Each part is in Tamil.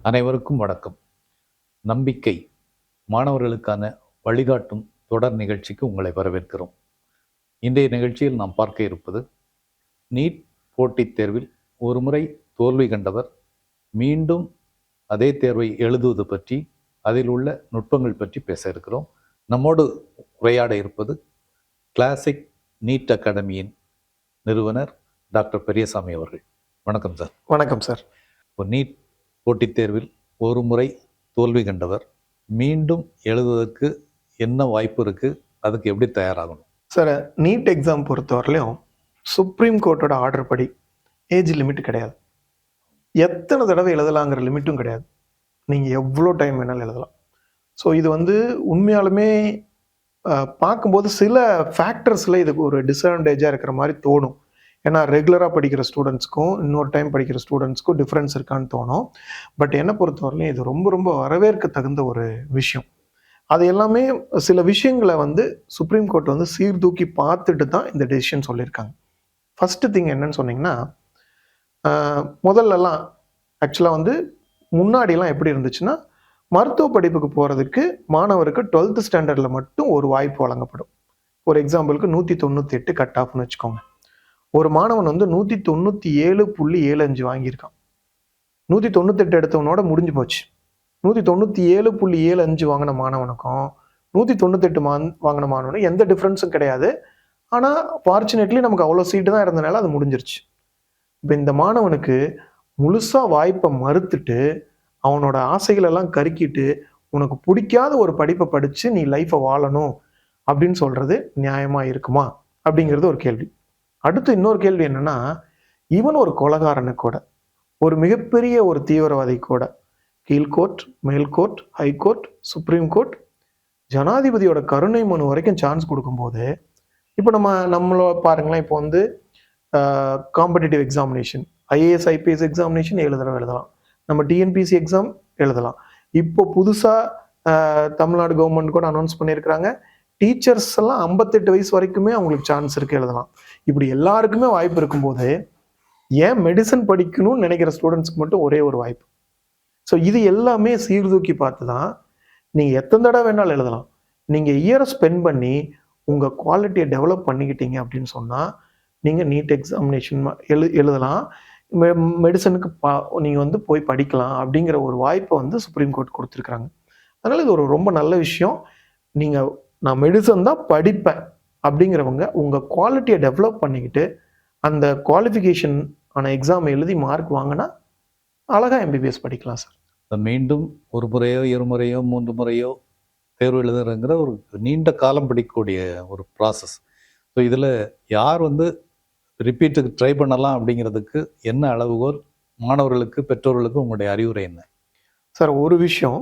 அனைவருக்கும் வணக்கம். நம்பிக்கை மாணவர்களுக்கான வழிகாட்டும் தொடர் நிகழ்ச்சிக்கு உங்களை வரவேற்கிறோம். இன்றைய நிகழ்ச்சியில் நாம் பார்க்க இருப்பது நீட் போட்டித் தேர்வில் ஒரு முறை தோல்வி கண்டவர் மீண்டும் அதே தேர்வை எழுதுவது பற்றி, அதில் உள்ள நுட்பங்கள் பற்றி பேச இருக்கிறோம். நம்மோடு உரையாட இருப்பது கிளாசிக் நீட் அகாடமியின் நிறுவனர் டாக்டர் பெரியசாமி அவர்கள். வணக்கம் சார். வணக்கம் சார். இப்போ நீட் போட்டித் தேர்வில் ஒரு முறை தோல்வி கண்டவர் மீண்டும் எழுதுவதற்கு என்ன வாய்ப்பு இருக்குது, அதுக்கு எப்படி தயாராகணும்? சார், நீட் எக்ஸாம் பொறுத்தவரையிலையும் சுப்ரீம் கோர்ட்டோட ஆர்டர் படி ஏஜ் லிமிட் கிடையாது. எத்தனை தடவை எழுதலாங்கிற லிமிட்டும் கிடையாது. நீங்கள் எவ்வளோ டைம் வேணாலும் எழுதலாம். ஸோ இது உண்மையாலுமே பார்க்கும்போது சில ஃபேக்டர்ஸில் இதுக்கு ஒரு டிஸ்அட்வான்டேஜாக இருக்கிற மாதிரி தோணும். ஏன்னா ரெகுலராக படிக்கிற ஸ்டூடெண்ட்ஸ்க்கும் இன்னொரு டைம் படிக்கிற ஸ்டூடெண்ட்ஸ்க்கும் டிஃப்ரென்ஸ் இருக்கான்னு தோணும். பட் என்னை பொறுத்தவரையிலும் இது ரொம்ப ரொம்ப வரவேற்க தகுந்த ஒரு விஷயம். அது எல்லாமே சில விஷயங்களை சுப்ரீம் கோர்ட் சீர்தூக்கி பார்த்துட்டு தான் இந்த டெசிஷன் சொல்லியிருக்காங்க. ஃபஸ்ட்டு திங் என்னன்னு சொன்னீங்கன்னா, முதல்லலாம் ஆக்சுவலாக முன்னாடிலாம் எப்படி இருந்துச்சுன்னா, மருத்துவ படிப்புக்கு போகிறதுக்கு மாணவருக்கு 12th ஸ்டாண்டர்டில் மட்டும் ஒரு வாய்ப்பு வழங்கப்படும். ஒரு எக்ஸாம்பிளுக்கு 198 கட் ஆஃப்னு வச்சுக்கோங்க. ஒரு மாணவன் 197.75 வாங்கியிருக்கான். 198 எடுத்தவனோட முடிஞ்சு போச்சு. 197.75 வாங்கின மாணவனுக்கும் 198 வாங்கின மாணவனுக்கும் எந்த டிஃப்ரென்ஸும் கிடையாது. ஆனால் ஃபார்ச்சுனேட்லி நமக்கு அவ்வளோ சீட்டு தான் இருந்தனால அது முடிஞ்சிருச்சு. இப்போ இந்த மாணவனுக்கு முழுசாக வாய்ப்பை மறுத்துட்டு அவனோட ஆசைகளெல்லாம் கருக்கிட்டு உனக்கு பிடிக்காத ஒரு படிப்பை படித்து நீ லைஃப்பை வாழணும் அப்படின்னு சொல்கிறது நியாயமாக இருக்குமா அப்படிங்கிறது ஒரு கேள்வி. அடுத்து இன்னொரு கேள்வி என்னன்னா, இவன் ஒரு கொலைகாரனு கூட, ஒரு மிகப்பெரிய ஒரு தீவிரவாதி கூட, கீழ்கோர்ட், மேல்கோர்ட், ஹைகோர்ட், சுப்ரீம் கோர்ட், ஜனாதிபதியோட கருணை மனு வரைக்கும் சான்ஸ் கொடுக்கும்போது, இப்போ நம்மளோட பாருங்களேன், இப்போ competitive examination, IAS IPS examination 7 தடவை எழுதலாம். நம்ம டிஎன்பிசி எக்ஸாம் எழுதலாம். இப்போ புதுசாக தமிழ்நாடு கவர்மெண்ட் கூட அனௌன்ஸ் பண்ணியிருக்கிறாங்க, டீச்சர்ஸ் எல்லாம் 58 வயசு வரைக்குமே அவங்களுக்கு சான்ஸ் இருக்கு, எழுதலாம். இப்படி எல்லாருக்குமே வாய்ப்பு இருக்கும்போது ஏன் மெடிசன் படிக்கணும்னு நினைக்கிற ஸ்டூடெண்ட்ஸ்க்கு மட்டும் ஒரே ஒரு வாய்ப்பு? ஸோ இது எல்லாமே சீர்தூக்கி பார்த்து தான் நீங்கள் எத்தனை தடவை வேணாலும் எழுதலாம். நீங்கள் இயரை ஸ்பெண்ட் பண்ணி உங்கள் குவாலிட்டியை டெவலப் பண்ணிக்கிட்டீங்க அப்படின்னு சொன்னால் நீங்கள் நீட் எக்ஸாமினேஷன் எழுதலாம். மெடிசனுக்கு நீங்கள் போய் படிக்கலாம் அப்படிங்கிற ஒரு வாய்ப்பை சுப்ரீம் கோர்ட் கொடுத்துருக்குறாங்க. அதனால் இது ஒரு ரொம்ப நல்ல விஷயம். நீங்கள் நான் மெடிசன் தான் படிப்பேன் அப்படிங்கிறவங்க உங்கள் குவாலிட்டியை டெவலப் பண்ணிக்கிட்டு அந்த குவாலிஃபிகேஷன் ஆன எக்ஸாம் எழுதி மார்க் வாங்கினா அழகாக எம்பிபிஎஸ் படிக்கலாம் சார். மீண்டும் ஒரு முறையோ 2 முறையோ 3 முறையோ தேர்வு எழுதுறங்கிற ஒரு நீண்ட காலம் படிக்கக்கூடிய ஒரு ப்ராசஸ். ஸோ இதில் யார் ரிப்பீட்டுக்கு ட்ரை பண்ணலாம் அப்படிங்கிறதுக்கு என்ன அளவுகோல், மாணவர்களுக்கு பெற்றோர்களுக்கு உங்களுடைய அறிவுரை என்ன? சார், ஒரு விஷயம்,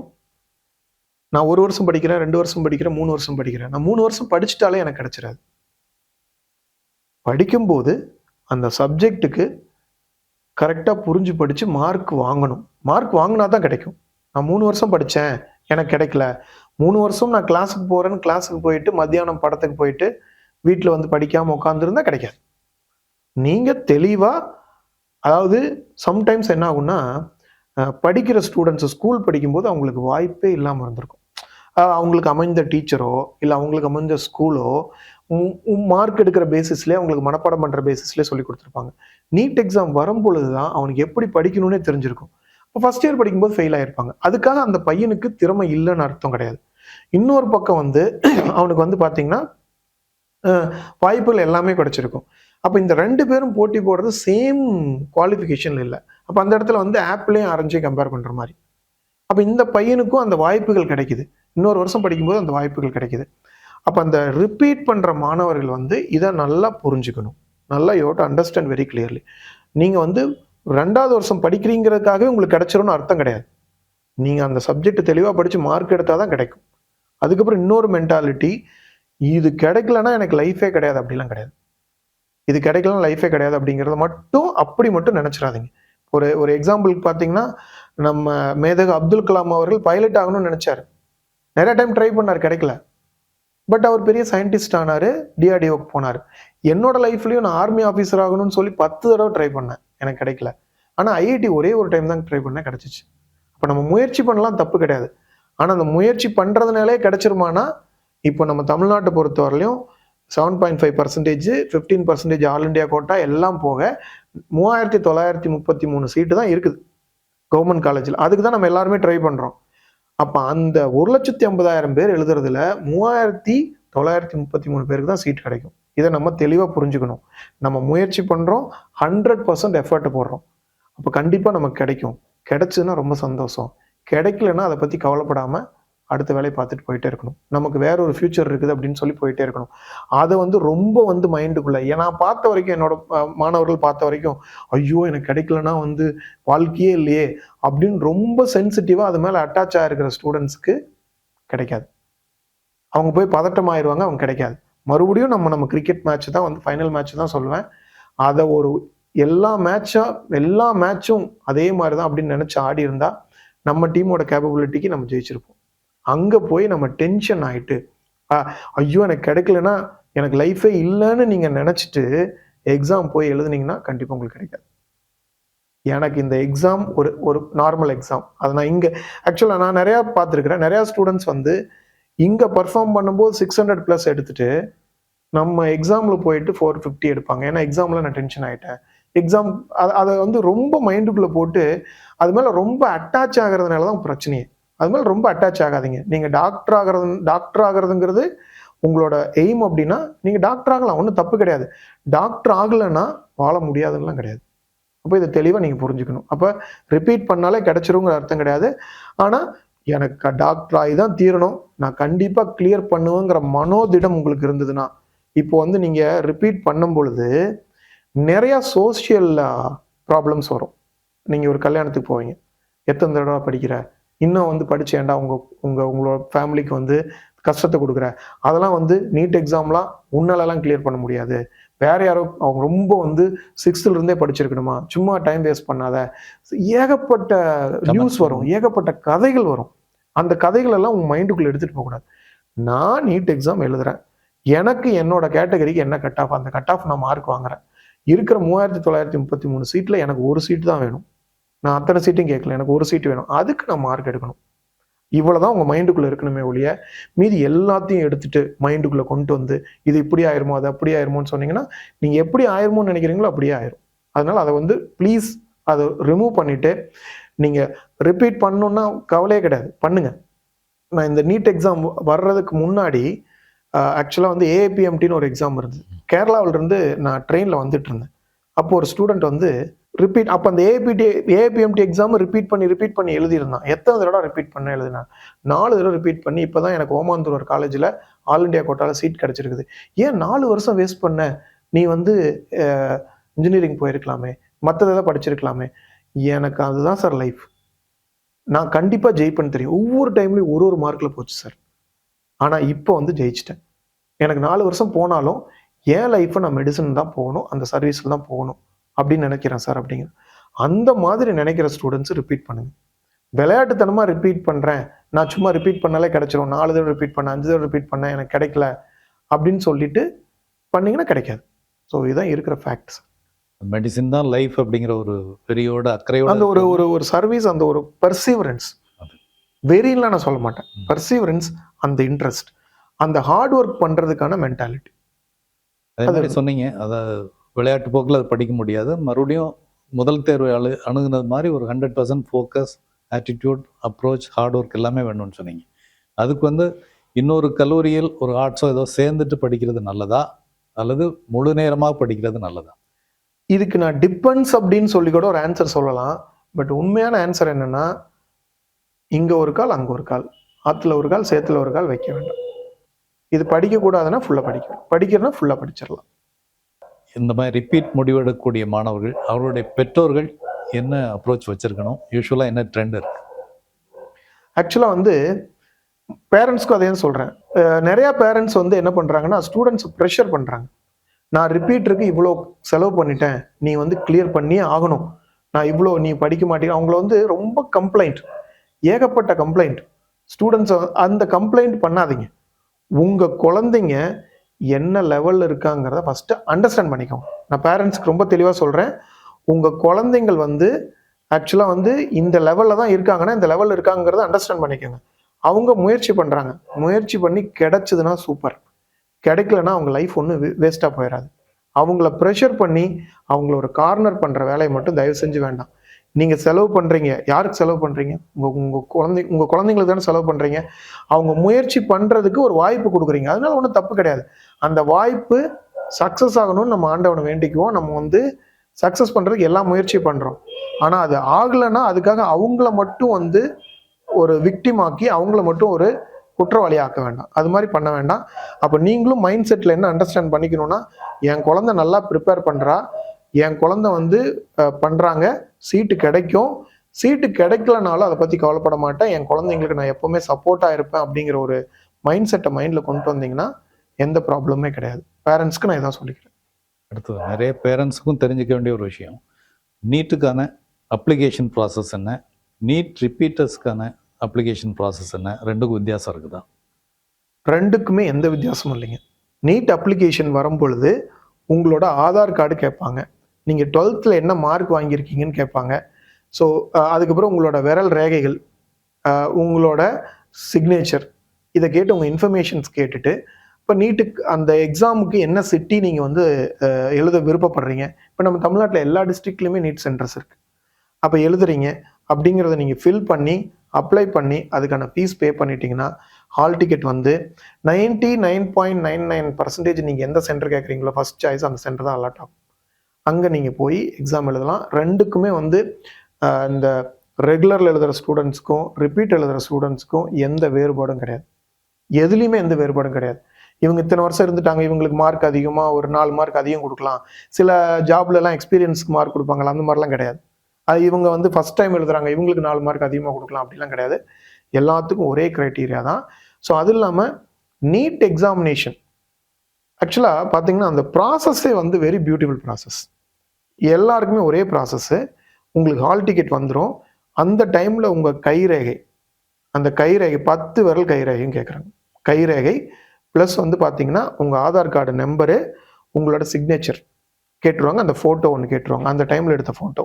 நான் 1 வருஷம் படிக்கிறேன், 2 வருஷம் படிக்கிறேன், 3 வருஷம் படிக்கிறேன். நான் 3 வருஷம் படிச்சுட்டாலே எனக்கு கிடைச்சிடாது. படிக்கும்போது அந்த சப்ஜெக்டுக்கு கரெக்டாக புரிஞ்சு படித்து மார்க் வாங்கணும். மார்க் வாங்கினா தான் கிடைக்கும். நான் 3 வருஷம் படித்தேன், எனக்கு கிடைக்கல. 3 வருஷம் நான் கிளாஸுக்கு போகிறேன்னு கிளாஸுக்கு போயிட்டு மத்தியானம் படத்துக்கு போயிட்டு வீட்டில் படிக்காமல் உட்காந்துருந்தா கிடைக்காது. நீங்கள் தெளிவாக, அதாவது சம்டைம்ஸ் என்ன ஆகும்னா, படிக்கிற ஸ்டூடெண்ட்ஸ் ஸ்கூல் படிக்கும்போது அவங்களுக்கு வாய்ப்பே இல்லாமல் இருந்திருக்கும். அவங்களுக்கு அமைந்த டீச்சரோ இல்லை அவங்களுக்கு அமைஞ்ச ஸ்கூலோ மார்க் எடுக்கிற பேசிஸ்லேயே அவங்களுக்கு மனப்பாடம் பண்ணுற பேசிஸ்லேயே சொல்லி கொடுத்துருப்பாங்க. நீட் எக்ஸாம் வரும்பொழுது தான் அவனுக்கு எப்படி படிக்கணும்னே தெரிஞ்சிருக்கும். இப்போ ஃபஸ்ட் இயர் படிக்கும்போது ஃபெயில் ஆகிருப்பாங்க. அதுக்காக அந்த பையனுக்கு திறமை இல்லைன்னு அர்த்தம் கிடையாது. இன்னொரு பக்கம் அவனுக்கு பார்த்தீங்கன்னா வாய்ப்புகள் எல்லாமே கிடைச்சிருக்கும். அப்போ இந்த 2 பேரும் போட்டி போடுறது சேம் குவாலிஃபிகேஷன் இல்லை. அப்போ அந்த இடத்துல ஆப்பிளையும் ஆரஞ்சையும் கம்பேர் பண்ணுற மாதிரி. அப்போ இந்த பையனுக்கும் அந்த வாய்ப்புகள் கிடைக்குது. இன்னொரு வருஷம் படிக்கும்போது அந்த வாய்ப்புகள் கிடைக்குது. அப்போ அந்த ரிப்பீட் பண்ணுற மாணவர்கள் இதை நல்லா புரிஞ்சுக்கணும். நல்லா you have to understand very clearly. நீங்கள் 2வது வருஷம் படிக்கிறீங்கிறதுக்காகவே உங்களுக்கு கிடைச்சிரும்னு அர்த்தம் கிடையாது. நீங்கள் அந்த சப்ஜெக்ட் தெளிவாக படித்து மார்க் எடுத்தால் தான் கிடைக்கும். அதுக்கப்புறம் இன்னொரு மென்டாலிட்டி, இது கிடைக்கலன்னா எனக்கு லைஃபே கிடையாது அப்படிலாம் கிடையாது. இது கிடைக்கலாம் லைஃபே கிடையாது அப்படிங்கிறத மட்டும் நினச்சிடாதீங்க. ஒரு எக்ஸாம்பிளுக்கு பார்த்தீங்கன்னா, நம்ம மேதகு அப்துல் கலாம் அவர்கள் பைலட் ஆகணும்னு நினச்சார். நிறைய டைம் ட்ரை பண்ணார், கிடைக்கல. பட் அவர் பெரிய சயின்டிஸ்ட் ஆனார், டிஆர்டிஓக்கு போனார். என்னோட லைஃப்லையும் நான் ஆர்மி ஆஃபீஸர் ஆகணும்னு சொல்லி 10 தடவை ட்ரை பண்ணேன், எனக்கு கிடைக்கல. ஆனால் ஐஐடி ஒரே ஒரு டைம் தான் ட்ரை பண்ணேன், கிடச்சிச்சு. அப்போ இப்போ நம்ம முயற்சி பண்ணலாம், தப்பு கிடையாது. ஆனால் அந்த முயற்சி பண்ணுறதுனாலே கிடைச்சிருமானா, இப்போ நம்ம தமிழ்நாட்டை பொறுத்தவரையிலையும் 7.5%, 15% ஆல் இண்டியா கோட்டா எல்லாம் போக 3933 சீட்டு தான் இருக்குது கவர்மெண்ட் காலேஜில். அதுக்கு தான் நம்ம எல்லாருமே ட்ரை பண்ணுறோம். அப்போ அந்த 1,50,000 பேர் எழுதுறதுல 3,933 பேருக்கு தான் சீட் கிடைக்கும். இதை நம்ம தெளிவாக புரிஞ்சுக்கணும். நம்ம முயற்சி பண்ணுறோம், 100% எஃபர்ட் போடுறோம். அப்போ கண்டிப்பாக நமக்கு கிடைக்கும். கிடைச்சதுன்னா ரொம்ப சந்தோஷம். கிடைக்கலன்னா அதை பற்றி கவலைப்படாமல் அடுத்த வேலையை பார்த்துட்டு போயிட்டே இருக்கணும். நமக்கு வேற ஒரு ஃபியூச்சர் இருக்குது அப்படின்னு சொல்லி போயிட்டே இருக்கணும். அதை ரொம்ப மைண்டுக்குள்ள நான் பார்த்த வரைக்கும், என்னோட மாணவர்கள் பார்த்த வரைக்கும், ஐயோ எனக்கு கிடைக்கலன்னா வாழ்க்கையே இல்லையே அப்படின்னு ரொம்ப சென்சிட்டிவாக அது மேலே அட்டாச் ஆகிருக்கிற ஸ்டூடெண்ட்ஸ்க்கு கிடைக்காது. அவங்க போய் பதட்டமாயிருவாங்க, அவங்க கிடைக்காது. மறுபடியும் நம்ம கிரிக்கெட் மேட்ச் தான் ஃபைனல் மேட்ச் தான் சொல்லுவேன். அதை எல்லா மேட்சும் அதே மாதிரி தான் அப்படின்னு நினச்சி ஆடி இருந்தா நம்ம டீமோட கேப்பபிலிட்டிக்கு நம்ம ஜெயிச்சிருப்போம். அங்கே போய் நம்ம டென்ஷன் ஆகிட்டு ஐயோ எனக்கு கிடைக்கலன்னா எனக்கு லைஃபே இல்லைன்னு நீங்கள் நினச்சிட்டு எக்ஸாம் போய் எழுதுனீங்கன்னா கண்டிப்பாக உங்களுக்கு கிடைக்காது. எனக்கு இந்த எக்ஸாம் ஒரு நார்மல் எக்ஸாம். அதை நான் இங்கே ஆக்சுவலாக நான் நிறையா பார்த்துருக்குறேன். நிறையா ஸ்டூடெண்ட்ஸ் இங்கே பர்ஃபார்ம் பண்ணும்போது 600+ எடுத்துட்டு நம்ம எக்ஸாமில் போயிட்டு 450 எடுப்பாங்க. ஏன்னா எக்ஸாமில் நான் டென்ஷன் ஆகிட்டேன். எக்ஸாம் அதை ரொம்ப மைண்டுக்குள்ளே போட்டு அது மேலே ரொம்ப அட்டாச் ஆகிறதுனால தான் பிரச்சனையே. அது மேலே ரொம்ப அட்டாச் ஆகாதீங்க. நீங்கள் டாக்டர் ஆகிறதுங்கிறது உங்களோட எய்ம் அப்படின்னா நீங்கள் டாக்டர் ஆகலாம், ஒன்றும் தப்பு கிடையாது. டாக்டர் ஆகலைன்னா வாழ முடியாதுன்னெலாம் கிடையாது. அப்போ இதை தெளிவாக நீங்கள் புரிஞ்சுக்கணும். அப்போ ரிப்பீட் பண்ணாலே கிடைச்சிருங்கிற அர்த்தம் கிடையாது. ஆனால் எனக்கு டாக்டர் ஆகி தான் தீரணும், நான் கண்டிப்பாக கிளியர் பண்ணுவேங்கிற மனோதிடம் உங்களுக்கு இருந்ததுன்னா, இப்போ நீங்கள் ரிப்பீட் பண்ணும் பொழுது நிறையா சோஷியல் ப்ராப்ளம்ஸ் வரும். நீங்கள் ஒரு கல்யாணத்துக்கு போவீங்க, எத்தனை தடவை படிக்கிற, இன்னும் படிச்சேன்டா உங்களோட ஃபேமிலிக்கு கஷ்டத்தை கொடுக்குற, அதெல்லாம் நீட் எக்ஸாம்லாம் உன்னாலலாம் கிளியர் பண்ண முடியாது, வேற யாரோ அவங்க ரொம்ப 6th இருந்தே படிச்சிருக்கணுமா, சும்மா டைம் வேஸ்ட் பண்ணாத. ஏகப்பட்ட நியூஸ் வரும், ஏகப்பட்ட கதைகள் வரும். அந்த கதைகள் எல்லாம் உங்க மைண்டுக்குள்ள எடுத்துட்டு போகக்கூடாது. நான் நீட் எக்ஸாம் எழுதுறேன், எனக்கு என்னோட கேட்டகரிக்கு என்ன கட் ஆஃப், அந்த கட் ஆஃப் நான் மார்க் வாங்குறேன். இருக்கிற 3933 சீட்ல எனக்கு ஒரு சீட் தான் வேணும். நான் அத்தனை சீட்டும் கேட்கல, எனக்கு ஒரு சீட் வேணும். அதுக்கு நான் மார்க் எடுக்கணும். இவ்வளவுதான் உங்க மைண்டுக்குள்ள இருக்கணுமே ஒழிய மீதி எல்லாத்தையும் எடுத்துட்டு மைண்டுக்குள்ள கொண்டு இது இப்படி ஆயிருமோ அது அப்படி ஆயிருமோன்னு சொன்னீங்கன்னா நீங்க எப்படி ஆயிருமோன்னு நினைக்கிறீங்களோ அப்படியே ஆயிரும். அதனால அதை ப்ளீஸ் அதை ரிமூவ் பண்ணிட்டு நீங்க ரிப்பீட் பண்ணணும்னா கவலையே கிடையாது, பண்ணுங்க. நான் இந்த நீட் எக்ஸாம் வர்றதுக்கு முன்னாடி ஆக்சுவலாக ஏஏபிஎம்டின்னு ஒரு எக்ஸாம் இருந்தது. கேரளாவிலிருந்து நான் ட்ரெயினில் வந்துட்டு இருந்தேன். அப்போ ஒரு ஸ்டூடெண்ட் ரிப்பீட், அப்போ அந்த ஏபிஎம்டி எக்ஸாம் ரிப்பீட் பண்ணி எழுதியிருந்தான். எத்தனை தடவை ரிப்பீட் பண்ண எழுதினா 4 தடவை ரிப்பீட் பண்ணி இப்போ தான் எனக்கு ஓமாந்தூர் ஒரு காலேஜில் ஆல் இண்டியா கோட்டாவில் சீட் கிடச்சிருக்குது. ஏன் 4 வருஷம் வேஸ்ட் பண்ண, நீ இன்ஜினியரிங் போயிருக்கலாமே, மற்றதை படிச்சிருக்கலாமே. எனக்கு அதுதான் சார் லைஃப். நான் கண்டிப்பாக ஜெயிப்பேன்னு தெரியும். ஒவ்வொரு டைம்லையும் ஒரு மார்க்கில் போச்சு சார். ஆனால் இப்போ ஜெயிச்சிட்டேன். எனக்கு 4 வருஷம் போனாலும் என் லைஃப்பை நான் மெடிசன் தான் போகணும், அந்த சர்வீஸில் தான் போகணும் அப்படின்னு நினைக்கிறேன் சார் அப்படிங்கிற அந்த மாதிரி நினைக்கிற ஸ்டூடெண்ட்ஸ் ரிப்பீட் பண்ணுங்க. விளையாட்டுத்தனமாக ரிப்பீட் பண்ணுறேன், நான் சும்மா ரிப்பீட் பண்ணாலே கிடைச்சிரும், 4 தடவை ரிப்பீட் பண்ணேன், 5 தடவை ரிப்பீட் பண்ணேன், எனக்கு கிடைக்கல அப்படின்னு சொல்லிட்டு பண்ணீங்கன்னா கிடைக்காது. ஸோ இதுதான் இருக்கிற ஃபேக்ட்ஸ். மெடிசின் தான் லைஃப் அப்படிங்கிற ஒரு பெரியோட அக்கறையோட அந்த ஒரு சர்வீஸ், அந்த ஒரு பர்சீவரன்ஸ், வெறின்லாம் நான் சொல்ல மாட்டேன், பர்சீவரன்ஸ், அந்த இன்ட்ரெஸ்ட், அந்த ஹார்ட் ஒர்க் பண்ணுறதுக்கான மென்டாலிட்டி. அதே மாதிரி சொன்னீங்க, அதாவது விளையாட்டு போக்கில் அது படிக்க முடியாது, மறுபடியும் முதல் தேர்வு அணுகுனது மாதிரி ஒரு 100% focus, attitude, approach, hard work எல்லாமே வேணும்னு சொன்னீங்க. அதுக்கு இன்னொரு கல்லூரியில் ஒரு ஆர்ட்ஸோ ஏதோ சேர்ந்துட்டு படிக்கிறது நல்லதா அல்லது முழு நேரமாக படிக்கிறது நல்லதா? இதுக்கு நான் டிபெண்ட்ஸ் அப்படின்னு சொல்லி கூட ஒரு ஆன்சர் சொல்லலாம். பட் உண்மையான ஆன்சர் என்னன்னா, இங்கே ஒரு கால் அங்கே ஒரு கால், ஆற்றுல ஒரு கால் சேத்துல ஒரு கால் வைக்க வேண்டாம். இது படிக்கக்கூடாதுன்னா ஃபுல்லாக படிக்கணும், படிக்கிறதுனா ஃபுல்லாக படிச்சிடலாம். இந்த மாதிரி ரிப்பீட் முடிவெடுக்கக்கூடிய மாணவர்கள், அவருடைய பெற்றோர்கள் என்ன அப்ரோச் வச்சிருக்கணும்? யூஸ்வலாக என்ன ட்ரெண்ட் இருக்கு? ஆக்சுவலாக பேரண்ட்ஸ்க்கும் அதே சொல்கிறேன். நிறையா பேரண்ட்ஸ் என்ன பண்ணுறாங்கன்னா, ஸ்டூடெண்ட்ஸ் ப்ரெஷர் பண்ணுறாங்க. நான் ரிப்பீட்டருக்கு இவ்வளோ செலவு பண்ணிட்டேன், நீ கிளியர் பண்ணியே ஆகணும், நான் இவ்வளோ நீ படிக்க மாட்டேங்க. அவங்கள ரொம்ப கம்ப்ளைண்ட், ஏகப்பட்ட கம்ப்ளைண்ட். ஸ்டூடெண்ட்ஸ் அந்த கம்ப்ளைண்ட் பண்ணாதீங்க. உங்கள் குழந்தைங்க என்ன லெவலில் இருக்காங்கிறத ஃபஸ்ட்டு அண்டர்ஸ்டாண்ட் பண்ணிக்கோங்க. நான் பேரண்ட்ஸ்க்கு ரொம்ப தெளிவாக சொல்கிறேன். உங்கள் குழந்தைங்கள் ஆக்சுவலாக வந்து இந்த லெவலில் தான் இருக்காங்கன்னா இந்த லெவலில் இருக்காங்கிறத அண்டர்ஸ்டாண்ட் பண்ணிக்கோங்க. அவங்க முயற்சி பண்ணுறாங்க, முயற்சி பண்ணி கிடைச்சதுன்னா சூப்பர், கிடைக்கலன்னா அவங்க லைஃப் ஒன்றும் வேஸ்ட்டாக போயிடாது. அவங்கள ப்ரெஷர் பண்ணி அவங்கள ஒரு கார்னர் பண்ணுற வேலையை மட்டும் தயவு செஞ்சு வேண்டாம். நீங்கள் செலவு பண்ணுறீங்க, யாருக்கு செலவு பண்ணுறீங்க? உங்கள் குழந்தைங்களுக்கு தானே செலவு பண்ணுறீங்க. அவங்க முயற்சி பண்ணுறதுக்கு ஒரு வாய்ப்பு கொடுக்குறீங்க, அதனால ஒன்றும் தப்பு கிடையாது. அந்த வாய்ப்பு சக்ஸஸ் ஆகணும்னு நம்ம ஆண்டவனை வேண்டிக்குவோம். நம்ம வந்து சக்ஸஸ் பண்ணுறதுக்கு எல்லா முயற்சியும் பண்ணுறோம். ஆனால் அது ஆகலைன்னா அதுக்காக அவங்கள மட்டும் வந்து ஒரு விக்டிமாக்கி அவங்கள மட்டும் ஒரு குற்றவாளி ஆக்க வேண்டாம். அது மாதிரி பண்ண வேண்டாம். அப்போ நீங்களும் மைண்ட் செட்டில் என்ன அண்டர்ஸ்டாண்ட் பண்ணிக்கணும்னா, என் குழந்தை நல்லா ப்ரிப்பேர் பண்ணுறா, என் குழந்தை வந்து பண்ணுறாங்க, சீட்டு கிடைக்கும், சீட்டு கிடைக்கலனாலும் அதை பற்றி கவலைப்பட மாட்டேன், என் குழந்தைங்களுக்கு நான் எப்போவுமே சப்போர்ட்டாக இருப்பேன் அப்படிங்கிற ஒரு மைண்ட் செட்டை மைண்டில் கொண்டு வந்தீங்கன்னா எந்த ப்ராப்ளமே கிடையாது. பேரண்ட்ஸ்க்கு நான் இதான் சொல்லிக்கிறேன். அடுத்தது நிறைய பேரண்ட்ஸுக்கும் தெரிஞ்சுக்க வேண்டிய ஒரு விஷயம், நீட்டுக்கான அப்ளிகேஷன் ப்ராசஸ் என்ன, நீட் ரிப்பீட்டர்ஸ்க்கான அப்ளிகேஷன் ப்ராசஸ் என்ன, ரெண்டுக்கும் வித்தியாசம் இருக்குதா? ரெண்டுக்குமே எந்த வித்தியாசமும் இல்லைங்க. நீட் அப்ளிகேஷன் வரும்பொழுது உங்களோட ஆதார் கார்டு கேட்பாங்க, நீங்கள் 12th என்ன மார்க் வாங்கியிருக்கீங்கன்னு கேட்பாங்க. ஸோ அதுக்கப்புறம் உங்களோட விரல் ரேகைகள், உங்களோட சிக்னேச்சர், இதை கேட்டு உங்கள் இன்ஃபர்மேஷன்ஸ் கேட்டுட்டு, இப்போ நீட்டுக்கு அந்த எக்ஸாமுக்கு என்ன சிட்டி நீங்கள் வந்து எழுத விருப்பப்படுறீங்க. இப்போ நம்ம தமிழ்நாட்டில் எல்லா டிஸ்ட்ரிக்ட்லையுமே நீட் சென்டர்ஸ் இருக்குது. அப்போ எழுதுறீங்க அப்படிங்கிறத நீங்கள் ஃபில் பண்ணி அப்ளை பண்ணி அதுக்கான ஃபீஸ் பே பண்ணிட்டீங்கன்னா ஹால் டிக்கெட் வந்து 99.99% நீங்கள் எந்த சென்டர் கேட்குறீங்களோ ஃபஸ்ட் சாய்ஸ் அந்த சென்டர் தான் அலாட் ஆகும். அங்கே நீங்கள் போய் எக்ஸாம் எழுதலாம். ரெண்டுக்குமே வந்து இந்த ரெகுலரில் எழுதுகிற ஸ்டூடெண்ட்ஸ்க்கும் ரிப்பீட் எழுதுகிற ஸ்டூடெண்ட்ஸ்க்கும் எந்த வேறுபாடும் கிடையாது. எதுலேயுமே எந்த வேறுபாடும் கிடையாது. இவங்க இத்தனை வருஷம் இருந்துட்டாங்க, இவங்களுக்கு மார்க் அதிகமாக ஒரு 4 மார்க் அதிகம் கொடுக்கலாம், சில ஜாப்லலாம் எக்ஸ்பீரியன்ஸ்க்கு மார்க் கொடுப்பாங்களா, அந்த மாதிரிலாம் கிடையாது. அது இவங்க வந்து ஃபஸ்ட் டைம் எழுதுறாங்க, இவங்களுக்கு 4 மார்க் அதிகமாக கொடுக்கலாம் அப்படிலாம் கிடையாது. எல்லாத்துக்கும் ஒரே க்ரைட்டீரியா தான். ஸோ அது இல்லாமல் நீட் எக்ஸாமினேஷன் ஆக்சுவலாக பார்த்தீங்கன்னா அந்த ப்ராசஸ்ஸே வந்து வெரி பியூட்டிஃபுல் ப்ராசஸ். எல்லாருக்குமே ஒரே ப்ராசஸ்ஸு. உங்களுக்கு ஹால் டிக்கெட் வந்துடும். அந்த டைமில் உங்கள் கைரேகை, அந்த கைரேகை 10 விரல் கைரேகையும் கேட்குறாங்க. கைரேகை ப்ளஸ் வந்து பார்த்தீங்கன்னா உங்கள் ஆதார் கார்டு நம்பரு, உங்களோட சிக்னேச்சர் கேட்டுருவாங்க, அந்த ஃபோட்டோ ஒன்று கேட்டுருவாங்க, அந்த டைமில் எடுத்த ஃபோட்டோ.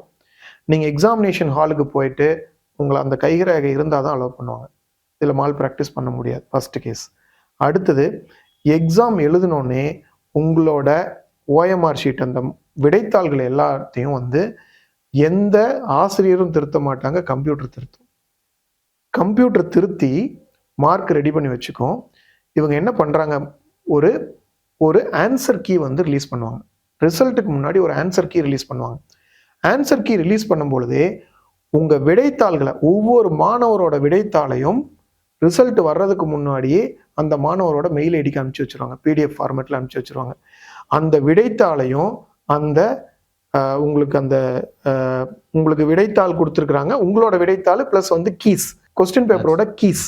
நீங்கள் எக்ஸாமினேஷன் ஹாலுக்கு போயிட்டு உங்களை அந்த கைரேகை இருந்தால் தான் அலோவ் பண்ணுவாங்க. இதில் மால் ப்ராக்டிஸ் பண்ண முடியாது, ஃபஸ்ட்டு கேஸ். அடுத்தது எக்ஸாம் எழுதினோடனே உங்களோட ஓஎம்ஆர் ஷீட், அந்த விடைத்தாள்கள் எல்லாத்தையும் வந்து எந்த ஆசிரியரும் திருத்த மாட்டாங்க, கம்ப்யூட்டர் திருத்தும். கம்ப்யூட்டர் திருத்தி மார்க் ரெடி பண்ணி வச்சுக்கோம். இவங்க என்ன பண்ணுறாங்க, ஒரு ஒரு ஆன்சர் கீ வந்து ரிலீஸ் பண்ணுவாங்க. ரிசல்ட்டுக்கு முன்னாடி ஒரு ஆன்சர் கீ ரிலீஸ் பண்ணுவாங்க. ஆன்சர் கீ ரிலீஸ் பண்ணும்பொழுதே உங்கள் விடைத்தாள்களை, ஒவ்வொரு மாணவரோட விடைத்தாளையும் ரிசல்ட் வர்றதுக்கு முன்னாடியே அந்த மாணவரோட மெயில் ஐடிக்கு அனுப்பிச்சி வச்சுருவாங்க, பிடிஎஃப் ஃபார்மேட்டில் அனுப்பிச்சி வச்சுருவாங்க. அந்த விடைத்தாளையும் அந்த உங்களுக்கு விடைத்தாள் கொடுத்துருக்குறாங்க, உங்களோட விடைத்தாள் ப்ளஸ் வந்து கீஸ், கொஸ்டின் பேப்பரோட கீஸ்,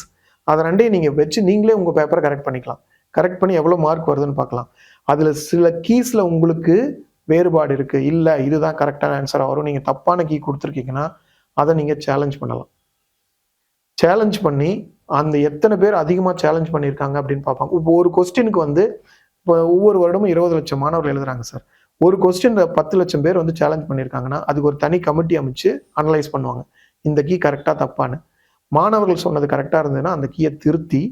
அதை ரெண்டையும் நீங்கள் வச்சு நீங்களே உங்கள் பேப்பரை கரெக்ட் பண்ணிக்கலாம். கரெக்ட் பண்ணி எவ்வளோ மார்க் வருதுன்னு பார்க்கலாம். அதில் சில கீஸில் உங்களுக்கு வேறுபாடு இருக்குது, இல்லை இதுதான் கரெக்டான ஆன்சராக வரும், நீங்கள் தப்பான கீ கொடுத்துருக்கீங்கன்னா அதை நீங்கள் சேலஞ்ச் பண்ணலாம். சேலஞ்ச் பண்ணி அந்த எத்தனை பேர் அதிகமாக சேலஞ்ச் பண்ணியிருக்காங்க அப்படின்னு பார்ப்பாங்க. இப்போ ஒரு கொஸ்டினுக்கு வந்து இப்போ ஒவ்வொரு வருடமும் 20 லட்சம் மாணவர்கள் எழுதுறாங்க சார். ஒரு கொஸ்டின் 10 லட்சம் பேர் வந்து சேலஞ்ச் பண்ணியிருக்காங்கன்னா அதுக்கு ஒரு தனி கமிட்டி அமைச்சு அனலைஸ் பண்ணுவாங்க, இந்த கீ கரெக்டாக தப்பான்னு. மாணவர்கள் சொன்னது கரெக்டாக இருந்ததுன்னா அந்த கீயை திருத்தி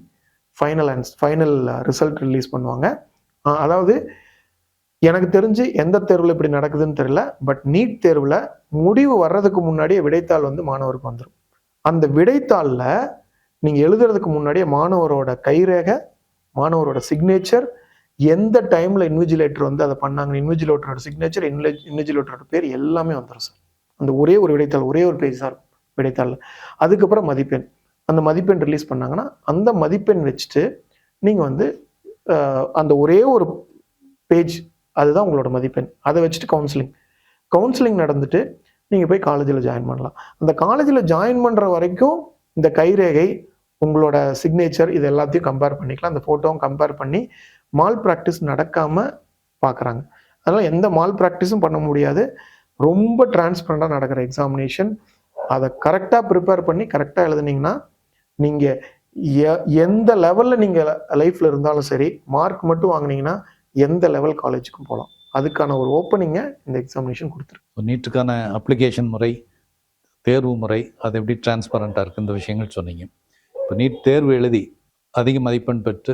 ஃபைனல் ரிசல்ட் ரிலீஸ் பண்ணுவாங்க. அதாவது எனக்கு தெரிஞ்சு எந்த தேர்வில் இப்படி நடக்குதுன்னு தெரியல, பட் நீட் தேர்வில் முடிவு வர்றதுக்கு முன்னாடியே விடைத்தாள் வந்து மாணவருக்கு வந்துடும். அந்த விடைத்தாளில் நீங்கள் எழுதுறதுக்கு முன்னாடியே மாணவரோட கைரேகை, மாணவரோட சிக்னேச்சர், எந்த டைமில் இன்விஜிலேட்டர் வந்து அதை பண்ணாங்க, இன்விஜிலேட்டரோட சிக்னேச்சர், இன்விஜிலேட்டரோட பேர் எல்லாமே வந்துடும் சார். அந்த ஒரே ஒரு விடைத்தாள், ஒரே ஒரு பேஜ் தான் விடைத்தாளில். அதுக்கப்புறம் மதிப்பெண், அந்த மதிப்பெண் ரிலீஸ் பண்ணாங்கன்னா அந்த மதிப்பெண் வச்சுட்டு நீங்கள் வந்து அந்த ஒரே ஒரு பேஜ், அதுதான் உங்களோட மதிப்பெண், அதை வச்சுட்டு கவுன்சிலிங் நடந்துட்டு நீங்கள் போய் காலேஜில் ஜாயின் பண்ணலாம். அந்த காலேஜில் ஜாயின் பண்ணுற வரைக்கும் இந்த கைரேகை, உங்களோட சிக்னேச்சர், இது எல்லாத்தையும் கம்பேர் பண்ணிக்கலாம். அந்த ஃபோட்டோவும் கம்பேர் பண்ணி மால் ப்ராக்டிஸ் நடக்காமல் பார்க்குறாங்க. அதனால் எந்த மால் ப்ராக்டிஸும் பண்ண முடியாது. ரொம்ப டிரான்ஸ்பரண்டாக நடக்கிற எக்ஸாமினேஷன். அதை கரெக்டாக ப்ரிப்பேர் பண்ணி கரெக்டாக எழுதுனீங்கன்னா நீங்கள் எந்த லெவலில் நீங்கள் லைஃப்பில் இருந்தாலும் சரி, மார்க் மட்டும் வாங்கினீங்கன்னா எந்த லெவல் காலேஜுக்கும் போகலாம். அதுக்கான ஒரு ஓப்பனிங்கை இந்த எக்ஸாமினேஷன் கொடுத்துருக்கு. நீட்டுக்கான அப்ளிகேஷன் முறை தேர்வு முறை அது எப்படி டிரான்ஸ்பரண்ட்டாக இருக்குது, இந்த விஷயங்கள் சொன்னீங்க. இப்போ நீட் தேர்வு எழுதி அதிக மதிப்பெண் பெற்று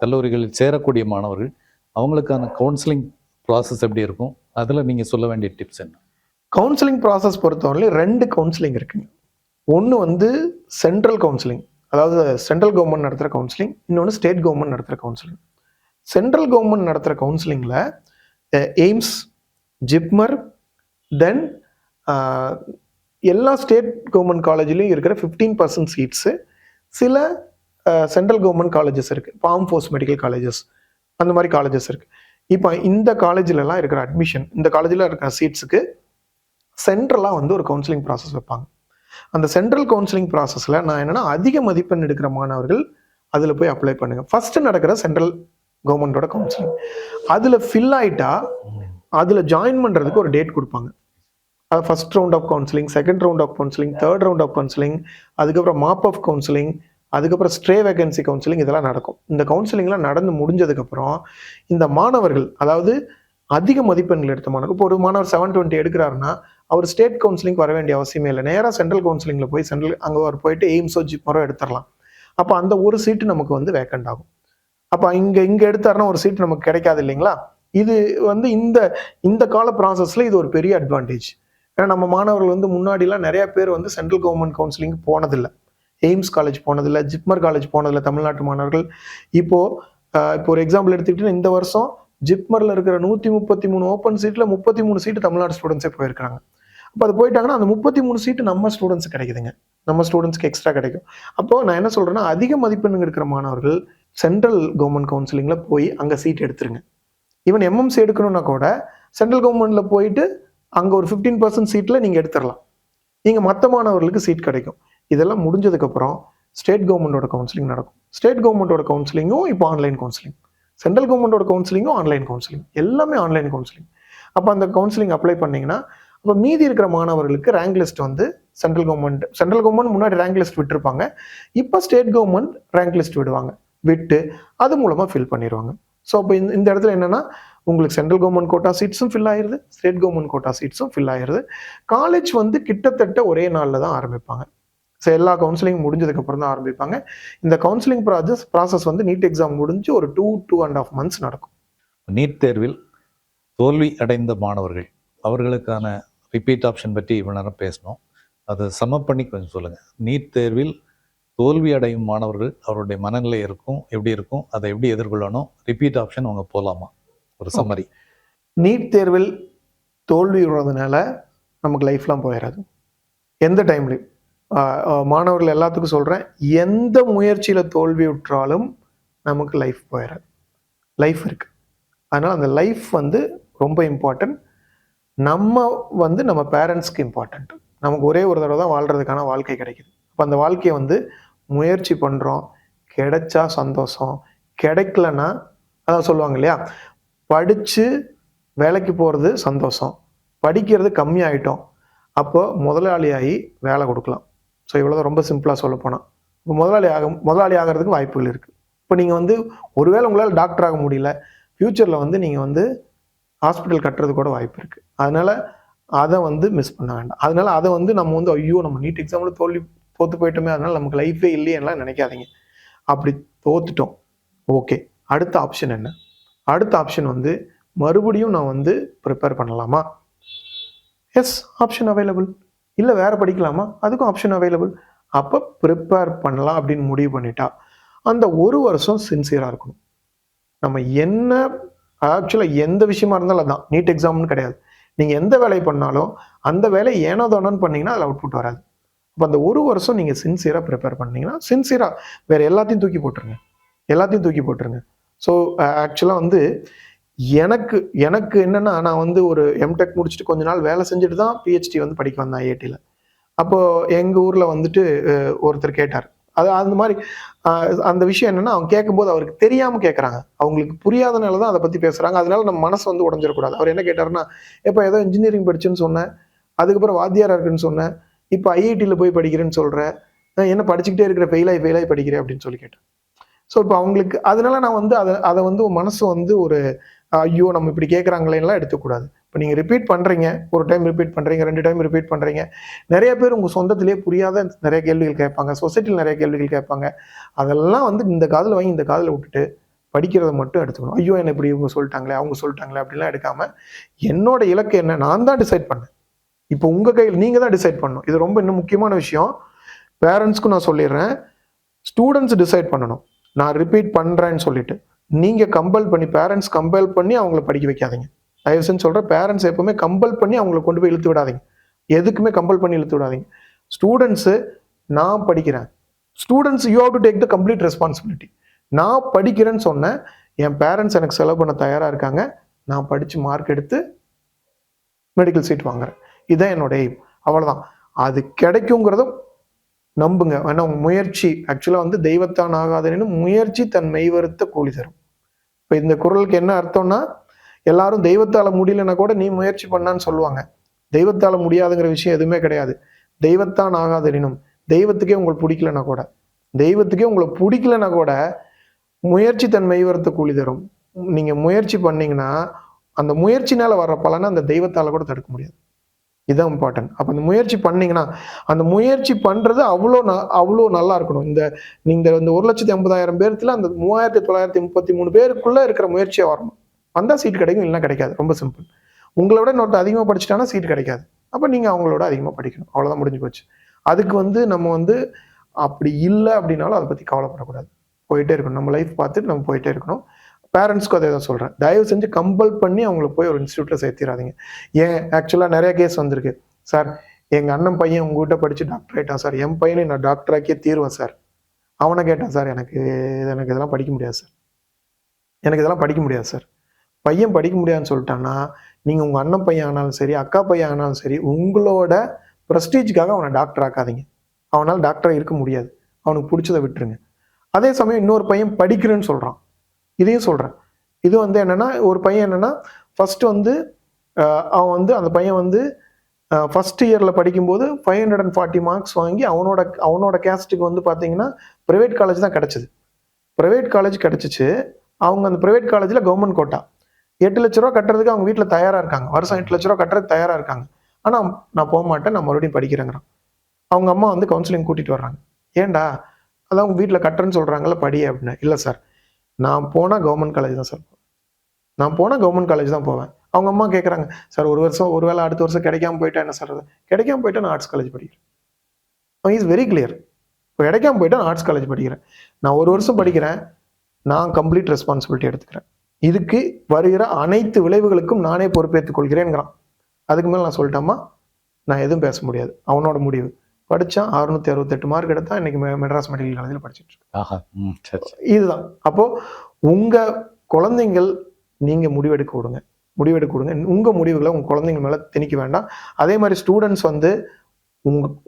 கல்லூரிகளில் சேரக்கூடிய மாணவர்கள் அவங்களுக்கான கவுன்சிலிங் ப்ராசஸ் எப்படி இருக்கும், அதில் நீங்கள் சொல்ல வேண்டிய டிப்ஸ் என்ன? கவுன்சிலிங் ப்ராசஸ் பொறுத்தவரை 2 கவுன்சிலிங் இருக்குங்க. ஒன்று வந்து சென்ட்ரல் கவுன்சிலிங், அதாவது சென்ட்ரல் கவர்மெண்ட் நடத்துகிற கவுன்சிலிங். இன்னொன்று ஸ்டேட் கவர்மெண்ட் நடத்துகிற கவுன்சிலிங். சென்ட்ரல் கவர்மெண்ட் நடத்துகிற கவுன்சிலிங்கில் எய்ம்ஸ், ஜிப்மர், தென் எல்லா ஸ்டேட் கவர்மெண்ட் காலேஜ்லேயும் இருக்கிற 15% சீட்ஸு, சில சென்ட்ரல் கவர்மெண்ட் காலேஜஸ் இருக்குது, ஆர்ம் ஃபோர்ஸ் மெடிக்கல் காலேஜஸ், அந்த மாதிரி காலேஜஸ் இருக்குது. இப்போ இந்த காலேஜிலலாம் இருக்கிற அட்மிஷன், இந்த காலேஜில் இருக்கிற சீட்ஸுக்கு சென்ட்ரலாக வந்து ஒரு கவுன்சிலிங் ப்ராசஸ் வைப்பாங்க. அந்த சென்ட்ரல் கவுன்சிலிங் ப்ராசஸில் நான் என்னென்னா, அதிக மதிப்பெண் எடுக்கிற மாணவர்கள் அதில் போய் அப்ளை பண்ணுங்கள். ஃபஸ்ட்டு நடக்கிற சென்ட்ரல் கவர்மெண்ட்டோட கவுன்சிலிங் அதில் ஃபில் ஆகிட்டா அதில் ஜாயின் பண்ணுறதுக்கு ஒரு டேட் கொடுப்பாங்க. அது first round of counselling, second round of counselling, third round of counselling, அதுக்கப்புறம் மாப் ஆஃப் கவுன்சிலிங், அதுக்கப்புறம் ஸ்ட்ரே வேகன்சி கவுன்சிலிங், இதெல்லாம் நடக்கும். இந்த கவுன்சிலிங்லாம் நடந்து முடிஞ்சதுக்கப்புறம் இந்த மாணவர்கள், அதாவது அதிக மதிப்பெண்கள் எடுத்த மாணவர், இப்போ ஒரு மாணவர் 720 எடுக்கிறாருன்னா அவர் ஸ்டேட் கவுன்சிலிங் வர வேண்டிய அவசியமே இல்லை. நேராக சென்ட்ரல் கவுன்சிலிங்கில் போய் அங்கே அவர் போயிட்டு எய்ம்ஸோ ஜிப்மரோ எடுத்துடலாம். அப்போ அந்த ஒரு சீட்டு நமக்கு வந்து வேக்கண்ட் ஆகும். அப்போ இங்கே எடுத்தாருன்னா ஒரு சீட்டு நமக்கு கிடைக்காது இல்லைங்களா? இது வந்து இந்த கால ப்ராசஸில் இது ஒரு பெரிய அட்வான்டேஜ். ஏன்னா நம்ம மாணவர்கள் வந்து முன்னாடிலாம் நிறைய பேர் வந்து சென்ட்ரல் கவர்மெண்ட் கவுன்சிலிங் போனதில்லை, எய்ம்ஸ் காலேஜ் போனதில்லை, ஜிப்மர் காலேஜ் போனதில்லை தமிழ்நாட்டு மாணவர்கள். இப்போ ஒரு எக்ஸாம்பிள் எடுத்துக்கிட்டு இந்த வருஷம் ஜிப்மரில் இருக்கிற 133 ஓப்பன் சீட்டில் 33 சீட்டு தமிழ்நாடு ஸ்டூடெண்ட்ஸே போயிருக்காங்க. அப்போ அது போயிட்டாங்கன்னா அந்த 33 சீட்டு நம்ம ஸ்டூடெண்ட்ஸ் கிடைக்குதுங்க, நம்ம ஸ்டூடெண்ட்ஸ்க்கு எக்ஸ்ட்ரா கிடைக்கும். அப்போது நான் என்ன சொல்கிறேன்னா, அதிக மதிப்பெண்ணுங்க இருக்கிற மாணவர்கள் சென்ட்ரல் கவர்மெண்ட் கவுன்சிலிங்கில் போய் அங்கே சீட் எடுத்துருங்க. ஈவன் எம்எம்சி எடுக்கணும்னா கூட சென்ட்ரல் கவர்மெண்ட்டில் போயிட்டு அங்கே ஒரு 15% சீட்டில் நீங்கள் எடுத்துடலாம். நீங்கள் மற்ற மாணவர்களுக்கு சீட் கிடைக்கும். இதெல்லாம் முடிஞ்சதுக்கப்புறம் ஸ்டேட் கவர்மெண்ட்டோட கவுன்சிலிங் நடக்கும். ஸ்டேட் கவர்மெண்ட்டோட கவுன்சிலிங்கும் இப்போ ஆன்லைன் கவுன்சிலிங், சென்ட்ரல் கவர்மெண்ட்டோட கவுன்சிலிங்கும் ஆன்லைன் கவுன்சிலிங், எல்லாமே ஆன்லைன் கவுன்சிலிங். அப்போ அந்த கவுன்சிலிங் அப்ளை பண்ணிங்கன்னா அப்போ மீதி இருக்கிற மாணவர்களுக்கு ரேங்க் லிஸ்ட் வந்து சென்ட்ரல் கவர்மெண்ட் முன்னாடி ரேங்க் லிஸ்ட் விட்டுருப்பாங்க, இப்போ ஸ்டேட் கவர்மெண்ட் ரேங்க் லிஸ்ட் விட்டு அது மூலமாக ஃபில் பண்ணிடுவாங்க. ஸோ அப்போ இந்த இடத்துல என்னென்னா, உங்களுக்கு சென்ட்ரல் கவர்மெண்ட் கோட்டா சீட்ஸும் ஃபில் ஆயிடுது, ஸ்டேட் கவர்மெண்ட் கோட்டா சீட்ஸும் ஃபில் ஆயிடுது. காலேஜ் வந்து கிட்டத்தட்ட ஒரே நாளில் தான் ஆரம்பிப்பாங்க. ஸோ எல்லா கவுன்சிலிங் முடிஞ்சதுக்கப்புறம் தான் ஆரம்பிப்பாங்க. இந்த கவுன்சிலிங் ப்ராசஸ் வந்து நீட் எக்ஸாம் முடிஞ்சு ஒரு 2.5 months நடக்கும். நீட் தேர்வில் தோல்வி அடைந்த மாணவர்கள் அவர்களுக்கான ரிப்பீட் ஆப்ஷன் பற்றி இவ்வளோ நேரம் பேசணும். அதை சம பண்ணி கொஞ்சம் சொல்லுங்கள். நீட் தேர்வில் தோல்வி அடையும் மாணவர்கள் அவருடைய மனநிலை எப்படி இருக்கும், அதை எப்படி எதிர்கொள்ளணும், ரிப்பீட் ஆப்ஷன் அவங்க போகலாமா, ஒரு சம்மரி. நீட் தேர்வில் தோல்வி விடுறதுனால நமக்கு லைஃப்லாம் போயிடாது. எந்த டைம்லையும் மாணவர்கள் எல்லாத்துக்கும் சொல்கிறேன், எந்த முயற்சியில் தோல்வி விட்டுறாலும் நமக்கு லைஃப் போயிடாது. லைஃப் இருக்குது. அதனால் அந்த லைஃப் வந்து ரொம்ப இம்பார்ட்டன்ட். நம்ம பேரண்ட்ஸ்க்கு இம்பார்ட்டன்ட். நமக்கு ஒரே ஒரு தடவை தான் வாழ்கிறதுக்கான வாழ்க்கை கிடைக்குது. அப்போ அந்த வாழ்க்கையை வந்து முயற்சி பண்ணுறோம், கிடைச்சா சந்தோஷம், கிடைக்கலன்னா அதான் சொல்லுவாங்க இல்லையா, படித்து வேலைக்கு போகிறது சந்தோஷம், படிக்கிறது கம்மியாயிட்டோம், அப்போ முதலாளியாகி வேலை கொடுக்கலாம். ஸோ இவ்வளோதான், ரொம்ப சிம்பிளாக சொல்ல போனால். இப்போ முதலாளி ஆகிறதுக்கு வாய்ப்புகள் இருக்குது. இப்போ நீங்கள் வந்து ஒருவேளை உங்களால் டாக்டர் ஆக முடியல, ஃப்யூச்சரில் வந்து நீங்கள் வந்து ஹாஸ்பிட்டல் கட்டுறது கூட வாய்ப்பு இருக்குது. அதனால் அதை வந்து மிஸ் பண்ண வேண்டாம். அதனால் அதை வந்து நம்ம வந்து ஐயோ நம்ம நீட் எக்ஸாமில் தோற்று போயிட்டோமே, அதனால் நமக்கு லைஃபே இல்லையெல்லாம் நினைக்காதீங்க. அப்படி தோத்துட்டோம், ஓகே, அடுத்த ஆப்ஷன் என்ன? அடுத்த ஆப்ஷன் வந்து மறுபடியும் நான் வந்து ப்ரிப்பேர் பண்ணலாமா? Yes, option available. இல்லை வேறு படிக்கலாமா? அதுக்கும் ஆப்ஷன் அவைலபிள். அப்போ ப்ரிப்பேர் பண்ணலாம் அப்படின்னு முடிவு பண்ணிட்டா அந்த ஒரு வருஷம் சின்சியராக இருக்கணும். நம்ம என்ன ஆக்சுவலாக எந்த விஷயமா இருந்தாலும் அதுதான், நீட் எக்ஸாம்னு கிடையாது. நீங்கள் எந்த வேலை பண்ணாலும் அந்த வேலை ஏனோ தானோன்னு பண்ணிங்கன்னா அதில் அவுட்புட் வராது. அப்போ அந்த ஒரு வருஷம் நீங்கள் சின்சியராக ப்ரிப்பேர் பண்ணிங்கன்னா, சின்சியராக வேறு எல்லாத்தையும் தூக்கி போட்டுருங்க. ஸோ ஆக்சுவலாக வந்து எனக்கு என்னென்னா, நான் வந்து ஒரு எம்டெக் முடிச்சுட்டு கொஞ்ச நாள் வேலை செஞ்சுட்டு தான் பிஹெச்டி வந்து படிக்க வந்தேன் ஐஐடியில். அப்போது எங்கள் ஊரில் வந்துட்டு ஒருத்தர் கேட்டார். அந்த மாதிரி அந்த விஷயம் என்னென்னா, அவங்க கேட்கும்போது அவருக்கு தெரியாமல் கேட்குறாங்க, அவங்களுக்கு புரியாதனால தான் அதை பற்றி பேசுகிறாங்க. அதனால நம்ம மனசு வந்து உடஞ்சிடக்கூடாது. அவர் என்ன கேட்டார்னா, இப்போ ஏதோ இன்ஜினியரிங் படிச்சுன்னு சொன்னேன், அதுக்கப்புறம் வாத்தியாராக இருக்குன்னு சொன்னேன், இப்போ ஐஐடியில் போய் படிக்கிறேன்னு சொல்கிறேன், என்ன படிச்சுக்கிட்டே இருக்கிற ஃபெயிலாகி படிக்கிறேன் அப்படின்னு சொல்லி கேட்டேன். ஸோ இப்போ அவங்களுக்கு அதனால நான் வந்து அதை வந்து மனசு வந்து ஒரு ஐயோ நம்ம இப்படி கேட்குறாங்களேலாம் எடுத்துக்கூடாது. இப்போ நீங்கள் ரிப்பீட் பண்ணுறீங்க, ஒரு டைம் ரிப்பீட் பண்ணுறீங்க, 2 டைம் ரிப்பீட் பண்ணுறீங்க. நிறைய பேர் உங்கள் சொந்தத்திலேயே புரியாத நிறைய கேள்விகள் கேட்பாங்க, சொசைட்டியில் நிறைய கேள்விகள் கேட்பாங்க. அதெல்லாம் வந்து இந்த காதில் வாங்கி இந்த காதில் விட்டுட்டு படிக்கிறத மட்டும் எடுத்துக்கணும். ஐயோ என்ன இப்படி இவங்க சொல்லிட்டாங்களே, அவங்க சொல்லிட்டாங்களே அப்படிலாம் எடுக்காமல், என்னோட இலக்கு என்ன நான் தான் டிசைட் பண்ணேன். இப்போ உங்கள் கையில் நீங்கள் தான் டிசைட் பண்ணணும். இது ரொம்ப இன்னும் முக்கியமான விஷயம். பேரண்ட்ஸ்க்கும் நான் சொல்லிடுறேன், ஸ்டூடெண்ட்ஸ் டிசைட் பண்ணணும். நான் ரிப்பீட் பண்ணுறேன்னு சொல்லிட்டு நீங்கள் கம்பல் பண்ணி, பேரண்ட்ஸ் கம்பல் பண்ணி அவங்கள படிக்க வைக்காதீங்க. தயவு செஞ்சு சொல்கிறேன், பேரண்ட்ஸ் எப்பவுமே கம்பல் பண்ணி அவங்கள கொண்டு போய் இழுத்து விடாதீங்க. எதுக்குமே கம்பல் பண்ணி இழுத்து விடாதீங்க. ஸ்டூடெண்ட்ஸு நான் படிக்கிறேன், students you have to take the complete responsibility. நான் படிக்கிறேன்னு சொன்னேன், என் பேரண்ட்ஸ் எனக்கு செலவு பண்ண தயாராக இருக்காங்க, நான் படித்து மார்க் எடுத்து மெடிக்கல் சீட் வாங்குறேன், இதுதான் என்னோட எய்ம். அவ்வளோதான். அது கிடைக்குங்கிறதும் நம்புங்க. ஏன்னா உங்க முயற்சி ஆக்சுவலாக வந்து தெய்வத்தான் ஆகாதேன்னு முயற்சி தன் மெய்வருத்த கூலி தரும். இப்போ இந்த குறளுக்கு என்ன அர்த்தம்னா, எல்லாரும் தெய்வத்தால் முடியலன்னா கூட நீ முயற்சி பண்ணான்னு சொல்லுவாங்க. தெய்வத்தால் முடியாதுங்கிற விஷயம் எதுவுமே கிடையாது. தெய்வத்தான் ஆகாதெனினும், தெய்வத்துக்கே உங்களுக்கு பிடிக்கலன்னா கூட, தெய்வத்துக்கே உங்களை பிடிக்கலன்னா கூட முயற்சி தன் மெய்வருத்த கூலி தரும். நீங்க முயற்சி பண்ணீங்கன்னா அந்த முயற்சினால வர்ற பலனை அந்த தெய்வத்தால கூட தடுக்க முடியாது. இதுதான் இம்பார்ட்டன்ட். அப்போ அந்த முயற்சி பண்ணீங்கன்னா, அந்த முயற்சி பண்றது அவ்வளோ நல்லா இருக்கணும். இந்த 1,80,000 பேர்த்துல அந்த 3,933 பேருக்குள்ள இருக்கிற முயற்சியை வரணும். வந்தா சீட் கிடைக்கும், இல்லைன்னா கிடைக்காது. ரொம்ப சிம்பிள். உங்களை விட இன்னொருத்த அதிகமாக படிச்சுட்டானா சீட் கிடைக்காது. அப்போ நீங்க அவங்களோட அதிகமாக படிக்கணும். அவ்வளோதான், முடிஞ்சு போச்சு. அதுக்கு வந்து நம்ம வந்து அப்படி இல்லை அப்படின்னாலும் அதை பத்தி கவலைப்படக்கூடாது. போயிட்டே இருக்கணும். நம்ம லைஃப் பார்த்துட்டு நம்ம போயிட்டே இருக்கணும். பேரண்ட்ஸ்க்கும் அதே தான் சொல்கிறேன். தயவு செஞ்சு கம்பல் பண்ணி அவங்கள போய் ஒரு இன்ஸ்டியூட்டில் சேர்த்திடாதீங்க. ஏன் ஆக்சுவலாக நிறைய கேஸ் வந்திருக்கு. சார் எங்கள் அண்ணன் பையன் உங்ககிட்ட படித்து டாக்டர் ஆகிட்டான் சார், என் பையனை நான் டாக்டர் ஆக்கியே தீர்வேன் சார். அவனை கேட்டான் சார், எனக்கு இதெல்லாம் படிக்க முடியாது சார், எனக்கு இதெல்லாம் படிக்க முடியாது சார். பையன் படிக்க முடியாதுன்னு சொல்லிட்டான்னா, நீங்கள் உங்கள் அண்ணன் பையன் ஆனாலும் சரி, அக்கா பையன் ஆனாலும் சரி, உங்களோட ப்ரெஸ்டீஜுக்காக அவனை டாக்டர் ஆக்காதீங்க. அவனால் டாக்டராக இருக்க முடியாது. அவனுக்கு பிடிச்சதை விட்டுருங்க. அதே சமயம் இன்னொரு பையன் படிக்கிறேன்னு சொல்கிறான், இதையும் சொல்கிறேன். இது வந்து என்னென்னா, ஒரு பையன் என்னென்னா ஃபஸ்ட்டு வந்து அவன் வந்து அந்த பையன் வந்து ஃபஸ்ட் இயரில் படிக்கும்போது 540 மார்க்ஸ் வாங்கி அவனோட கேஸ்ட்டுக்கு வந்து பார்த்தீங்கன்னா ப்ரைவேட் காலேஜ் தான் கிடச்சிது. ப்ரைவேட் காலேஜ் கிடச்சிச்சு. அவங்க அந்த ப்ரைவேட் காலேஜில் கவர்மெண்ட் கோட்டா 8 லட்ச ரூபா கட்டுறதுக்கு அவங்க வீட்டில் தயாராக இருக்காங்க. வருஷம் 8 லட்ச ரூபா கட்டுறதுக்கு தயாராக இருக்காங்க. ஆனால் நான் போக மாட்டேன், நான் மறுபடியும் படிக்கிறேங்கிறான். அவங்க அம்மா வந்து கவுன்சிலிங் கூட்டிகிட்டு வர்றாங்க. ஏன்டா அதான் அவங்க வீட்டில் கட்டுறேன்னு சொல்கிறாங்கல்ல, படி அப்படின்னு. இல்லை சார், நான் போனால் கவர்மெண்ட் காலேஜ் தான் சார், நான் போனால் கவர்மெண்ட் காலேஜ் தான் போவேன். அவங்க அம்மா கேட்குறாங்க, சார் ஒரு வருஷம் ஒருவேளை அடுத்த வருஷம் கிடைக்காம போயிட்டா என்ன சார்? கிடைக்காம போயிட்டா நான் ஆர்ட்ஸ் காலேஜ் படிக்கிறேன். Is very clear. இப்போ கிடைக்காம போயிட்டா நான் ஆர்ட்ஸ் காலேஜ் படிக்கிறேன். நான் ஒரு வருஷம் படிக்கிறேன், நான் கம்ப்ளீட் ரெஸ்பான்சிபிலிட்டி எடுத்துக்கிறேன். இதுக்கு வருகிற அனைத்து விளைவுகளுக்கும் நானே பொறுப்பேற்றுக் கொள்கிறேங்கிறான். அதுக்கு மேலே நான் சொல்லிட்டேம்மா, நான் எதுவும் பேச முடியாது. அவனோட முடிவு. படித்தான், 668 மார்க் எடுத்தான், இன்னைக்கு மெட்ராஸ் மெடிக்கல் காலேஜில் படிச்சுட்டு இருக்கேன். இதுதான். அப்போ உங்க குழந்தைங்கள் நீங்க முடிவெடுக்க விடுங்க. உங்க முடிவுகளை உங்க குழந்தைங்க மேல திணிக்க வேண்டாம். அதே மாதிரி ஸ்டூடெண்ட்ஸ் வந்து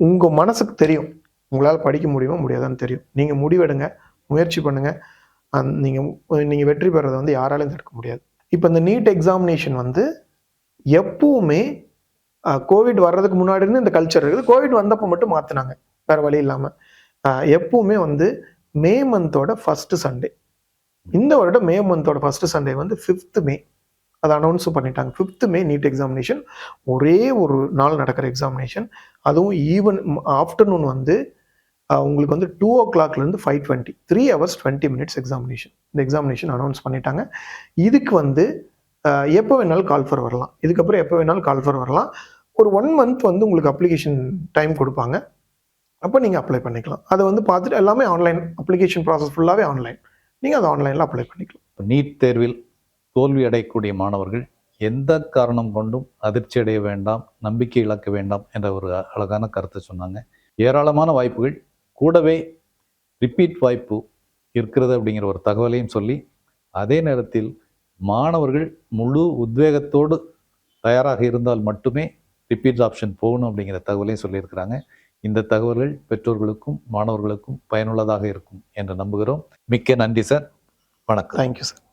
உங்க மனசுக்கு தெரியும் உங்களால படிக்க முடியுமா முடியாதான்னு தெரியும். நீங்க முடிவெடுங்க, முயற்சி பண்ணுங்க. நீங்க வெற்றி பெறதை வந்து யாராலையும் தடுக்க முடியாது. இப்போ இந்த நீட் எக்ஸாமினேஷன் வந்து எப்பவுமே கோவிட் வர்றதுக்கு முன்னாடி இருந்து இந்த கல்ச்சர் இருக்குது. கோவிட் வந்தப்போ மட்டும் மாத்தினாங்க, வேற வழி இல்லாம. எப்பவுமே வந்து மே மந்தோட ஃபர்ஸ்ட் சண்டே, இந்த வருடம் மே மந்தோட ஃபர்ஸ்ட் சண்டே வந்து 5th மே அதை அனௌன்ஸும் பண்ணிட்டாங்க. 5th மே நீட் எக்ஸாமினேஷன். ஒரே ஒரு நாள் நடக்கிற எக்ஸாமினேஷன். அதுவும் ஈவன் ஆஃப்டர்நூன் வந்து உங்களுக்கு வந்து 2 o'clockலேருந்து 5:20 3 hours 20 minutes எக்ஸாமினேஷன். இந்த எக்ஸாமினேஷன் அனௌன்ஸ் பண்ணிட்டாங்க. இதுக்கு வந்து எப்போ வேணாலும் கால் ஃபார் வரலாம். இதுக்கப்புறம் எப்போ வேணாலும் கால் ஃபார் வரலாம். ஒரு 1 month வந்து உங்களுக்கு அப்ளிகேஷன் டைம் கொடுப்பாங்க. அப்போ நீங்கள் அப்ளை பண்ணிக்கலாம். அதை வந்து பார்த்துட்டு எல்லாமே ஆன்லைன் அப்ளிகேஷன் ப்ராசஸ் ஃபுல்லாகவே ஆன்லைன். நீங்கள் அதை ஆன்லைனில் அப்ளை பண்ணிக்கலாம். நீட் தேர்வில் தோல்வி அடையக்கூடிய மாணவர்கள் எந்த காரணம் கொண்டும் அதிர்ச்சி அடைய வேண்டாம், நம்பிக்கை இழக்க வேண்டாம் என்ற ஒரு அழகான கருத்தை சொன்னாங்க. ஏராளமான வாய்ப்புகள், கூடவே ரிப்பீட் வாய்ப்பு இருக்கிறது அப்படிங்கிற ஒரு தகவலையும் சொல்லி, அதே நேரத்தில் மாணவர்கள் முழு உத்வேகத்தோடு தயாராக இருந்தால் மட்டுமே ரிப்பீட் ஆப்ஷன் போகணும் அப்படிங்கிற தகவலையும் சொல்லியிருக்கிறாங்க. இந்த தகவல்கள் பெற்றோர்களுக்கும் மாணவர்களுக்கும் பயனுள்ளதாக இருக்கும் என்று நம்புகிறோம். மிக்க நன்றி சார். வணக்கம். Thank you sir.